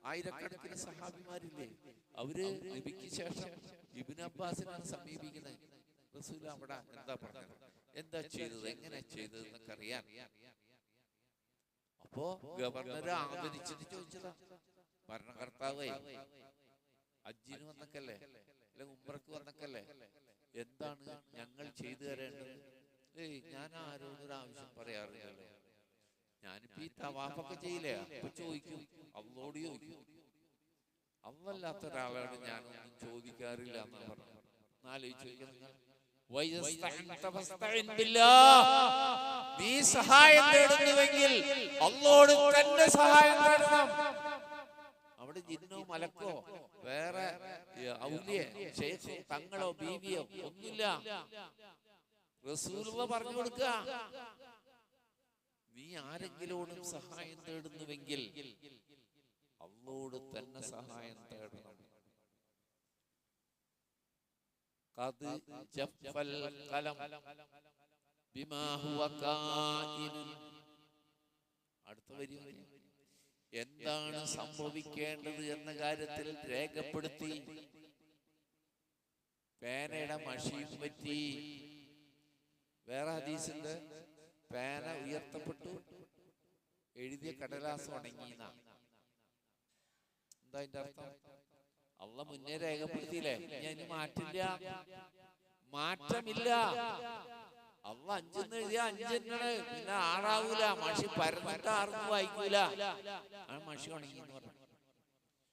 ആയിരക്കണക്കിന് സഹാബിമാരില്ലേ, അവര് നബിക്ക് ശേഷം ഇബ്നു അബ്ബാസിനാണ് സമീപിക്കുന്നത്. റസൂൽ അവിടെ എന്താ പറഞ്ഞത്, എന്താ ചെയ്തത്, എങ്ങനെ ചെയ്തത് എന്നൊക്കെ അറിയാൻ. അപ്പോ ഗവർണറെ ആദരിച്ചിട്ട് ചോദിച്ചതാ, ഭരണകർത്താവേ, ഹജ്ജിന് വന്നക്കല്ലേ, അല്ലെ ഉംറക്ക് വന്നക്കല്ലേ, എന്താണ് ഞങ്ങൾ ചെയ്തു തരേണ്ടത്? ഞാൻ ആരോടൊരു ആവശ്യം പറയാറില്ലല്ലോ, ഞാനിപ്പോ ഈ തവാഫൊക്കെ ചെയ്യില്ലേ, അപ്പൊ ചോദിക്കും, അള്ളോട് ചോദിക്കും. അള്ളല്ലാത്ത ഒരാളോട് ഞാനൊന്നും ചോദിക്കാറില്ല എന്നാ പറഞ്ഞു. നീ സഹായം തേടുന്നുവെങ്കിൽ അള്ളോട് തന്നെ സഹായം തേടണം. അവിടെ ജിന്നോ മലക്കോ വേറെ ഔലിയ ശൈഖോ തങ്ങളോ ബീവിയോ ഒന്നുമില്ല. റസൂലുള്ളാഹ് പറഞ്ഞു കൊടുക്കുക, നീ ആരെങ്കിലോടും സഹായം തേടുന്നുവെങ്കിൽ അള്ളോട് തന്നെ സഹായം തേടണം. ഖദ് ജഫൽ ഖലം ബിമാ ഹുവ കായിനുൻ. അടുത്ത വരി എന്താണ് സംഭവിക്കേണ്ടത് എന്ന കാര്യത്തിൽ രേഖപ്പെടുത്തി. പേനയുടെ മഷിയും പറ്റി. വേറെ ഹദീസിന്റെ പേന ഉയർത്തപ്പെട്ടു, എഴുതിയ കടലാസ് ഉണങ്ങിന. എന്താ അതിന്റെ അർത്ഥം? അള്ളാഹ് മുന്നേ രേഖപ്പെടുത്തിയില്ലേ, ഇനി മാറ്റില്ല, മാറ്റമില്ല. അള്ളാഹ് 5 എഴുതിയ 5 പിന്നെ 6 മഷി പരന്നിട്ട് 6 വായിക്കൂല. ആ മഷി ഉണങ്ങി എന്ന് പറഞ്ഞു.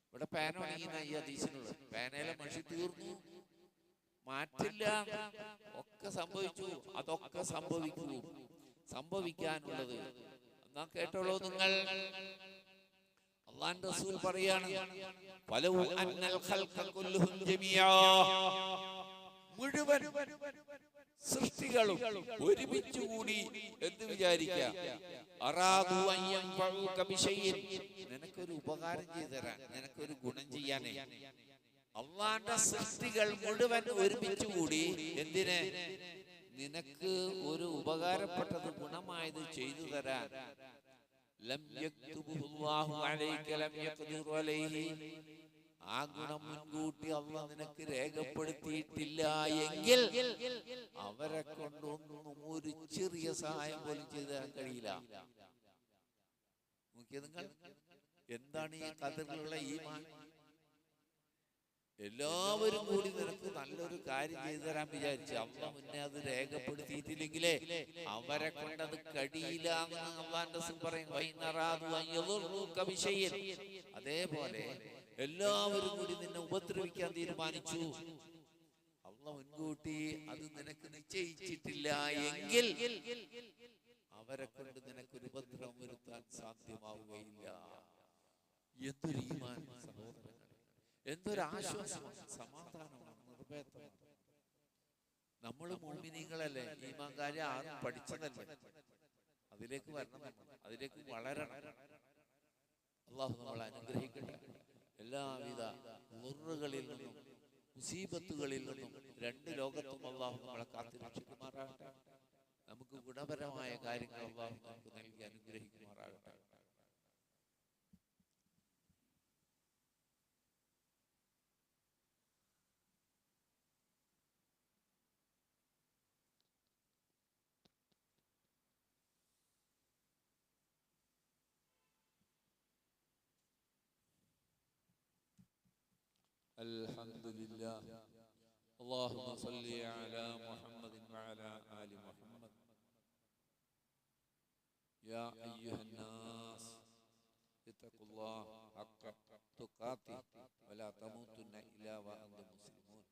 ഇവിടെ പേന ഉണങ്ങിന ഈ ഹദീസിനുള്ളത്. പേനയിലെ മഷി തീർന്നു, മാറ്റില്ല. ഒക്കെ സംഭവിച്ചു. അതൊക്കെ സംഭവിക്കാനുള്ളത് എന്നാ കേട്ടോളൂ നിങ്ങൾ. അല്ലാഹുവിന്റെ റസൂൽ പറയാണ്, ഫലൗ അന്നൽ ഖൽഖ കുല്ലുഹും ജമീആ, മുഴുവൻ സൃഷ്ടികളും ഒരുമിച്ച് കൂടി എന്ന് വിചാരിക്കുക, അറാദു അൻ യൻഫഉക ബിശൈഇൻ, നിനക്കൊരു ഉപകാരം ചെയ്തു തരാൻ, നിനക്കൊരു ഗുണം ചെയ്യാനേ. അള്ളാന്റെ സൃഷ്ടികൾ മുഴുവൻ ഒരുമിച്ച് കൂടി എന്തിന്? നിനക്ക് ഒരു ഉപകാരപ്പെട്ടത്, ഗുണമായത് ചെയ്തു തരാൻ. ലം യക്തുബുല്ലാഹു അലൈക ലം യഖ്ദിറു അലൈഹി, ആ ഗുണം മുൻകൂട്ടി അള്ളാഹ് നിനക്ക് രേഖപ്പെടുത്തിയിട്ടില്ല എങ്കിൽ അവരെ കൊണ്ടൊന്നും ഒരു ചെറിയ സഹായം പോലും ചെയ്തു തരാൻ കഴിയില്ല. നോക്കിയ നിങ്ങൾ, എന്താണ് ഈ ഖദറിലുള്ള ഈമാൻ? എല്ലാവരും കൂടി നിനക്ക് നല്ലൊരു കാര്യം ചെയ്തു തരാൻ വിചാരിച്ചു, അള്ളാഹ് മുന്നേ അത് രേഖപ്പെടുത്തിയിട്ടില്ലെങ്കിലേ അവരെ കൊണ്ടത് കഴിയില്ല എന്ന് അള്ളാഹുവിന്റെ റസൂൽ പറയും. അതേപോലെ എല്ലാവരും കൂടി നിന്നെ ഉപദ്രവിക്കാൻ തീരുമാനിച്ചു, അള്ളാഹ് മുൻകൂട്ടി അത് നിനക്ക് നിശ്ചയിച്ചിട്ടില്ല എങ്കിൽ അവരെ കൊണ്ട് നിനക്കൊരു ഉപദ്രവം വരുത്താൻ സാധ്യമാവുകയില്ല. എന്തൊരു ഈമാൻ സഹോദരൻ, എന്തൊരു ആശ്വാസമാണ്, സമാധാനമാണ്, നിർഭയത്വമാണ്. നമ്മൾ മുഅ്മിനീങ്ങളല്ലേ, ഈമാൻ കാര്യം ആരും പഠിച്ചതല്ലേ. അതിലേക്ക് വരണം, അതിലേക്ക് വളരണം. അല്ലാഹു നമ്മളെ അനുഗ്രഹിക്കട്ടെ. എല്ലാവിധ മുറുകളിൽ നിന്നും മുസീബത്തുകളിൽ നിന്നും 2 ലോകത്തും അല്ലാഹു നമ്മളെ കാത്തുരക്ഷിക്കുമാറാകട്ടെ. നമുക്ക് ഗുണപരമായ കാര്യങ്ങൾ അല്ലാഹു നമുക്ക് നൽകി അനുഗ്രഹിക്കുമാറാകട്ടെ. الحمد لله اللهم صل على محمد وعلى آل محمد يا أيها الناس اتقوا الله حق تقاته ولا تموتن إلا وأنتم مسلمون.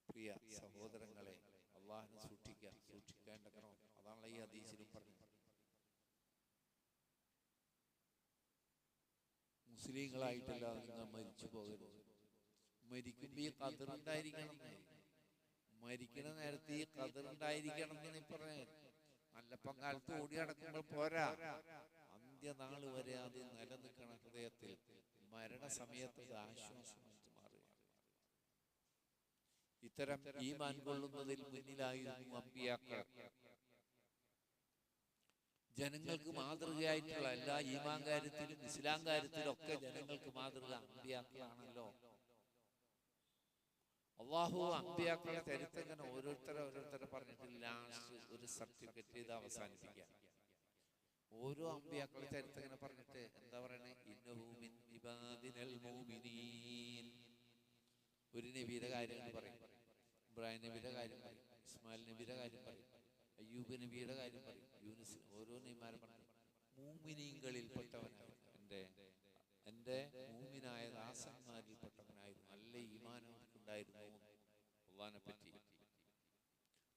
പ്രിയ സഹോദരങ്ങളെ, അള്ളാഹുവിനെ സൂക്ഷിക്കേണ്ട ക്രമം അതാണല്ലോ ഈ ഹദീസിലും പറഞ്ഞത്. മുസ്ലിങ്ങളായിട്ടല്ലാതെ നിങ്ങൾ മരിച്ചു പോകരുത്. മരിക്കുമ്പോ ഈ ഖദറുണ്ടായിരിക്കണം, മരിക്കണ നേരത്തെ ഈ ഖദറുണ്ടായിരിക്കണം എന്ന് പറഞ്ഞ നല്ല പങ്കാലത്ത് ഓടി നടക്കുമ്പോൾ പോരാ, അന്ത്യനാള് വരെ അത് നിലനിൽക്കണ ഹൃദയത്തിൽ. മരണസമയത്ത് അത് ആശ്വാസമായിട്ട് മാറുകയാണ്. ഇത്തരം ഈമാൻ കൊള്ളുന്നതിൽ മുന്നിലായിരുന്നു അമ്പിയാക്കൾ. ജനങ്ങൾക്ക് മാതൃകയായിട്ടുള്ള എല്ലാ ഈമാൻ കാര്യത്തിലും ഇസ്ലാം കാര്യത്തിലും ഒക്കെ ജനങ്ങൾക്ക് മാതൃക അമ്പിയാക്കളാണല്ലോ. അള്ളാഹു അമ്പിയാക്കളെ ചരിത്രം ഓരോരുത്തരെ പറഞ്ഞിട്ട് ലാസ്റ്റ് ഒരു സർട്ടിഫിക്കറ്റ് ചെയ്ത് അവസാനിപ്പിക്കാം. ഓരോ അമ്പിയാക്കളെ ചരിത്രം ഇങ്ങനെ പറഞ്ഞിട്ട് എന്താ പറയണേ? ഇന്നഹു മിൻ ഇബാദിനൽ മുഅ്മിനീൻ. ഒരു നബിയുടെ കാര്യം പറയും, ഇബ്രാഹിം നബിയുടെ കാര്യം പറയും, ഇസ്മായിൽ നബിയുടെ കാര്യം പറയും, അയ്യൂബ് നബിയുടെ കാര്യം പറയും, യൂനുസ്, ഓരോ നബിമാരെ പറഞ്ഞു. മുഅ്മിനീങ്ങളിൽ പെട്ടവനായിരുന്നു, എൻ്റെ മുഅ്മിനായ ദാസന്മാരിൽ പെട്ടവനായിരുന്നു, നല്ല ഈമാൻ ഉണ്ടായിരുന്നു അല്ലാഹുവിനെ പറ്റി.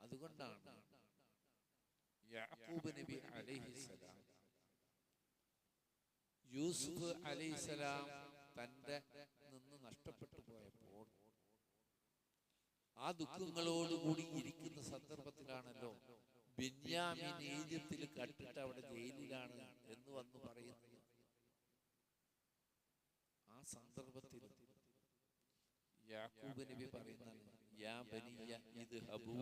അതുകൊണ്ടാണ് യാക്കൂബ് നബി അലൈഹിസ്സലാം, യൂസുഫ് അലൈഹിസ്സലാം തൻ്റെ നിന്ന് നഷ്ടപ്പെട്ടു പോയപ്പോൾ ആ ദുഃഖങ്ങളോടുകൂടി ഇരിക്കുന്ന സന്ദർഭത്തിലാണല്ലോ ബെന്യാമീൻ ഈജിപ്തിൽ കട്ടിട്ട് അവിടെ ജയിലിലാണ് എന്ന് വന്ന് പറയുന്നത്. ആ സന്ദർഭത്തിൽ യാക്കൂബ് നബി പറയുന്നതാണ്, യാ ബനിയ ഇദ്ഹബൂ,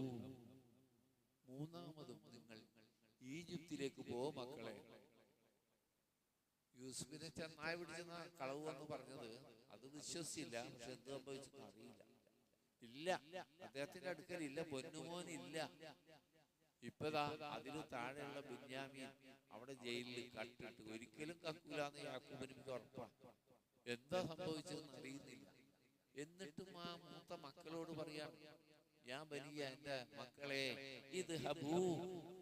മൂന്നാമതും നിങ്ങൾ ഈജിപ്തിലേക്ക് പോ മക്കളെ. യൂസുഫിനെ ചെന്നായ പിടിച്ചെന്ന കളവ് എന്ന് പറഞ്ഞത് അത് വിശ്വസിച്ചില്ല. പക്ഷെ എന്ത് സംഭവിച്ചെന്ന് അറിയില്ല. ഇല്ല, അദ്ദേഹത്തിന്റെ അടുക്കലില്ല, പൊന്നുമോനില്ല. ഇപ്പതാ അതിന് താഴെയുള്ള ബെന്യാമീൻ അവിടെ ജയിലിൽ കട്ടിട്ട് ഒരിക്കലും കക്കൂലാന്ന് യാക്കൂബ് നബിക്ക് ഉറപ്പാണ്. എന്താ സംഭവിച്ചതെന്ന് അറിയുന്നില്ല. എന്നിട്ടും ആ മൂത്ത മക്കളോട് പറയാം, ഞാൻ ബനിയ, എന്റെ മക്കളെ, ഇദ്ഹബൂ,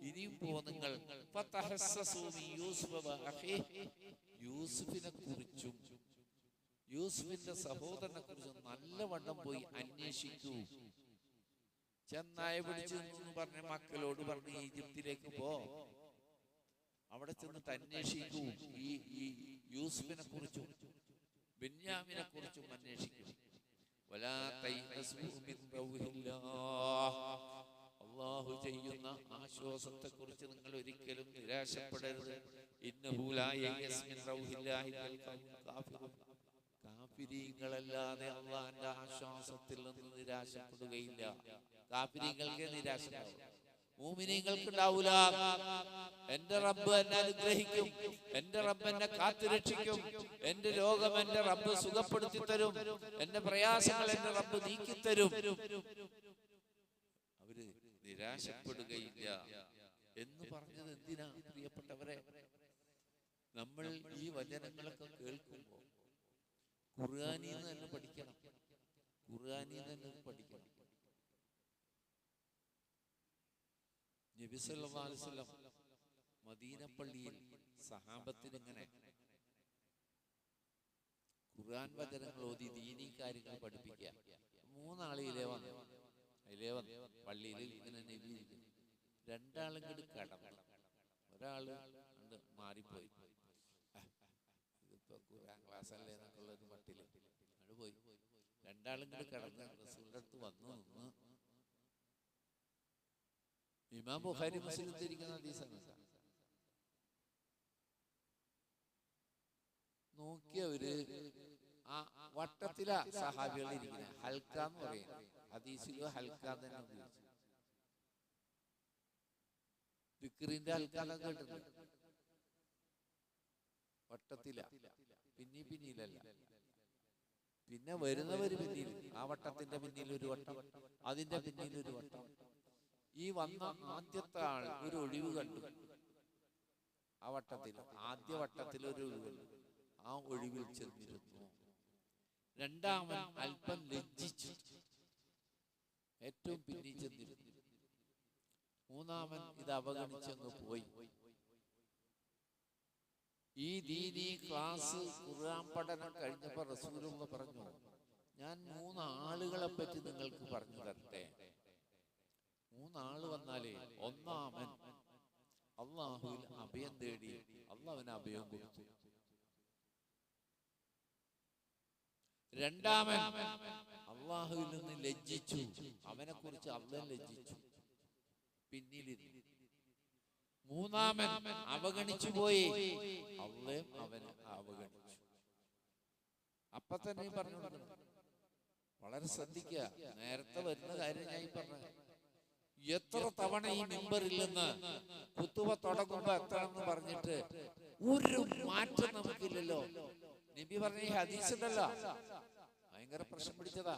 ഇനിയും പോ നിങ്ങൾ, ഫതഹസ്സസൂ മിൻ യൂസുഫ വഅഖീഹി, യൂസുഫിനെ കുറിച്ചും യൂസുഫിന്റെ സഹോദരനെ കുറിച്ചും നല്ലവണ്ണം പോയി അന്വേഷിക്കൂ. ചെന്നായ പിടിച്ചു എന്ന് പറഞ്ഞ മക്കളോട് പറഞ്ഞ് ഈജിപ്തിലേക്ക് പോ, അവിടെ ചെന്നിട്ട് അന്വേഷിക്കൂ. ഈ യൂസുഫിനെ കുറിച്ചും ബെന്യാമിനെ കുറിച്ചും അന്വേഷിക്കും. അല്ലാഹു ചെയ്യുന്ന ആശ്വാസത്തെ കുറിച്ച് നിങ്ങൾ ഒരിക്കലും നിരാശപ്പെടരുത്. കാഫിരീങ്ങളല്ലാതെ അള്ളാന്റെ ആശ്വാസത്തിൽ നിന്ന് നിരാശപ്പെടുകയില്ല. കാഫിരീങ്ങൾക്ക് നിരാശ, മുഅ്മിനീങ്ങൾക്ക് ഉണ്ടാവൂല. എന്റെ റബ്ബ് എന്നെ അനുഗ്രഹിക്കും, എന്റെ റബ്ബ് എന്നെ കാത്തുരക്ഷിക്കും, എന്റെ രോഗം എന്റെ റബ്ബ് സുഖപ്പെടുത്തി തരും, എന്റെ പ്രയാസങ്ങൾ എന്റെ റബ്ബ് നീക്കിത്തരും. അവര് നിരാശപ്പെടുകയില്ല എന്ന് പറഞ്ഞത് എന്തിനാ പ്രിയപ്പെട്ടവരെ? നമ്മൾ ഈ വചനങ്ങളൊക്കെ കേൾക്കുമ്പോൾ ഖുർആനിൽ നിന്ന് തന്നെ പഠിക്കണം. ഖുർആനിൽ നിന്ന് തന്നെ പഠിക്കണം. നബി സല്ലല്ലാഹു അലൈഹി വസല്ലം മദീന പള്ളിയിൽ സഹാബത്തിന് ഇങ്ങനെ ഖുർആൻ വചനങ്ങൾ ഓതി ദീനീ കാര്യങ്ങൾ പഠിപ്പിക്കുക. മൂന്നാളിലെ വന്നു പള്ളിയിൽ ഇങ്ങനെ നബി ഇരിക്കുന്നു. രണ്ടാളും കൂടി കടന്നു, ഒരാള് കണ്ട് മാറിപ്പോയി. ഇതിപ്പോ ഖുർആൻ ക്ലാസ് അല്ലേ എന്നൊക്കെയുള്ള ഒരു മട്ടില് അത് പോയി. രണ്ടാളും കൂടി കടന്ന് റസൂലിന്റെ അടുത്ത് വന്നു നിന്ന്. ഇമാം ബുഖാരി മുസ്ലിം തിരിക്കുന്ന ഹദീസാണ്. നോക്കിയവര് ആ വട്ടത്തിലാ സഹാബികൾ ഇരിക്കുന്നത്. ഹൽക്ക എന്ന് പറയുന്നത് ഹദീസിലോ ഹൽക്ക തന്നെ ഉപയോഗിച്ചു. ദിക്റിന്റെ ഹൽക്ക കേട്ടിട്ടുണ്ട്. വട്ടത്തില, പിന്നീലല്ല. പിന്നെ വരുന്നവര് പിന്നിൽ, ആ വട്ടത്തിന്റെ പിന്നിൽ ഒരു വട്ടം, അതിന്റെ പിന്നിൽ ഒരു വട്ടം. ഈ വന്ന ആദ്യത്തെ ആൾ ഒരു ഒഴിവ് കണ്ടു. ആ വട്ടത്തിൽ ആദ്യ വട്ടത്തിൽ ഒരു ഒഴിവ് കണ്ടു. ആ ഒഴിവിൽ ചെന്നിരുന്നു. രണ്ടാമൻ അല്പം ലജ്ജിച്ചു, ഏറ്റവും പിന്നിൽ ചെന്നിരുന്നു. മൂന്നാമൻ ഇത് അവഗണിച്ചങ്ങ് പോയി. ഈ ദീനീ ക്ലാസ് ഖുർആൻ പഠനം കഴിഞ്ഞപ്പോ റസൂലുള്ളാഹി പറഞ്ഞു, ഞാൻ 3 ആളുകളെ പറ്റി നിങ്ങൾക്ക് പറഞ്ഞു തരട്ടെ. 3 ആള് വന്നാലേ, ഒന്നാമൻ അള്ളാഹുവിൽ അഭയം തേടി അള്ളാഹുവിന് അഭയം കൊടുത്തു. രണ്ടാമൻ അള്ളാഹുവിൽ നിന്ന് ലജ്ജിച്ചു, അവനെ കുറിച്ച് അള്ളാഹ് ലജ്ജിച്ചു, പിന്നിലിരുന്നു. മൂന്നാമൻ അവഗണിച്ചു പോയി, അള്ളാഹ് അവനെ അവഗണിച്ചു. അപ്പൊ തന്നെ പറഞ്ഞു കൊടുക്കണം. വളരെ ശ്രദ്ധിക്കുക. നേരത്തെ വരുന്ന കാര്യം ഞാൻ പറഞ്ഞു. എത്ര തവണ ഈ മിമ്പറിൽ നിന്ന് കുത്തുവ തുടങ്ങുമ്പോ എത്തണമെന്ന് പറഞ്ഞിട്ട് ഒരു മാറ്റം നമുക്കില്ലല്ലോ. നബി പറഞ്ഞ ഈ ഹദീസ് ഉണ്ടല്ലോ, ഭയങ്കര പ്രശ്നം പിടിച്ചതാ.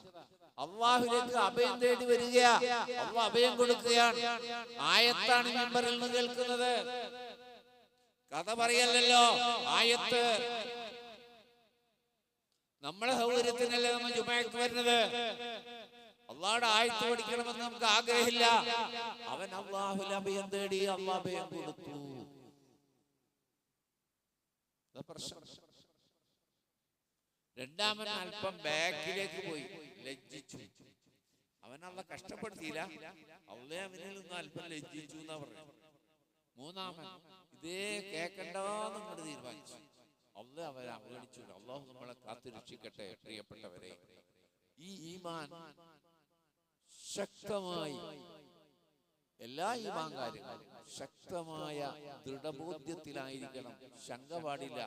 അള്ളാഹുലേക്ക് അഭയം തേടി വരികയാ, അള്ളാഹ് അഭയം കൊടുക്കുകയാണ്. ആയത്താണ് മിമ്പറിൽ നിന്ന് കേൾക്കുന്നത്, കഥ പറയല്ലോ. ആയത്ത് നമ്മളെ സൗകര്യത്തിനല്ലേ നമ്മൾ ജുമഅക്ക് വരുന്നത്. അള്ളാഹുടെ ആയത്ത് പഠിക്കണമെന്ന് നമുക്ക് ആഗ്രഹമില്ല. അവൻ അള്ളാഹുൽ അഭയം തേടി, അള്ളാഹ് അഭയം കൊടുത്തു. പ്രശ്നം. രണ്ടാമൻ അല്പം ബാക്കിലേക്ക് പോയി, ലജ്ജിച്ചു. അവൻ അള്ളാഹ് കഷ്ടപ്പെടുത്തിയില്ല, അള്ളാഹ് അവനിൽ നിന്ന് അല്പം ലജ്ജിച്ചു എന്നാ പറഞ്ഞു. മൂന്നാമൻ ഇതേ കേൾക്കണ്ടെന്ന് ഇങ്ങോട്ട് തീരുമാനിച്ചു. അള്ളാഹ് അവരെ അവഗണിച്ചു. അള്ളാഹു നമ്മളെ കാത്തു രക്ഷിക്കട്ടെ. പ്രിയപ്പെട്ടവരെ, ഈ ഈമാൻ ശക്തമായി എല്ലാ ഈമാൻ കാര്യങ്ങളും ശക്തമായ ദൃഢബോധ്യത്തിലായിരിക്കണം. ശങ്ക പാടില്ല,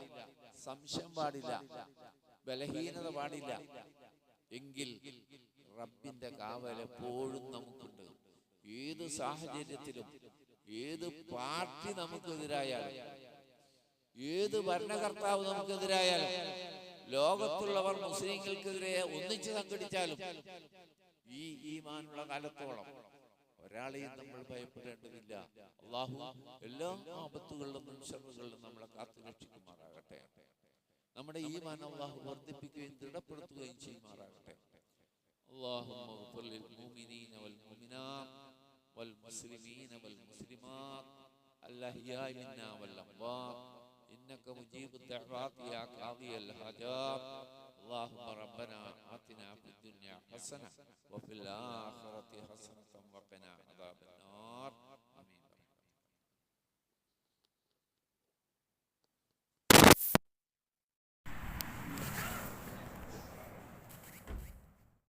സംശയം പാടില്ല, ബലഹീനത പാടില്ല. എങ്കിൽ റബ്ബിന്റെ കാവൽ എപ്പോഴും നമുക്കുണ്ട്. ഏത് സാഹചര്യത്തിലും, ഏത് പാർട്ടി നമുക്കെതിരായാലും, ഏത് ഭരണകർത്താവ് നമുക്കെതിരായാലും, ലോകത്തുള്ളവർ മുസ്ലിങ്ങൾക്കെതിരെ ഒന്നിച്ച് സംഘടിച്ചാലും, ഈ ഈമാനുള്ള കാലത്തോളം ഒരാളെയും നമ്മൾ ഭയപ്പെടേണ്ടതില്ല. അള്ളാഹു എല്ലാ ആപത്തുകളിലും ഷർറുകളിലും നമ്മളെ കാത്തു രക്ഷിക്കുമാറാകട്ടെ. നമ്മുടെ ഈമാൻ അള്ളാഹു വർദ്ധിപ്പിക്കുകയും ദൃഢപ്പെടുത്തുകയും ചെയ്യുമാറാകട്ടെ. اللهم اغفر للمؤمنين والمؤمنات والمسلمين والمسلمات الأحياء منا والأموات إنك مجيب الدعوات يا قاضي الحاجات. اللهم ربنا آتنا في الدنيا حسنة وفي الآخرة حسنة وقنا عذاب النار.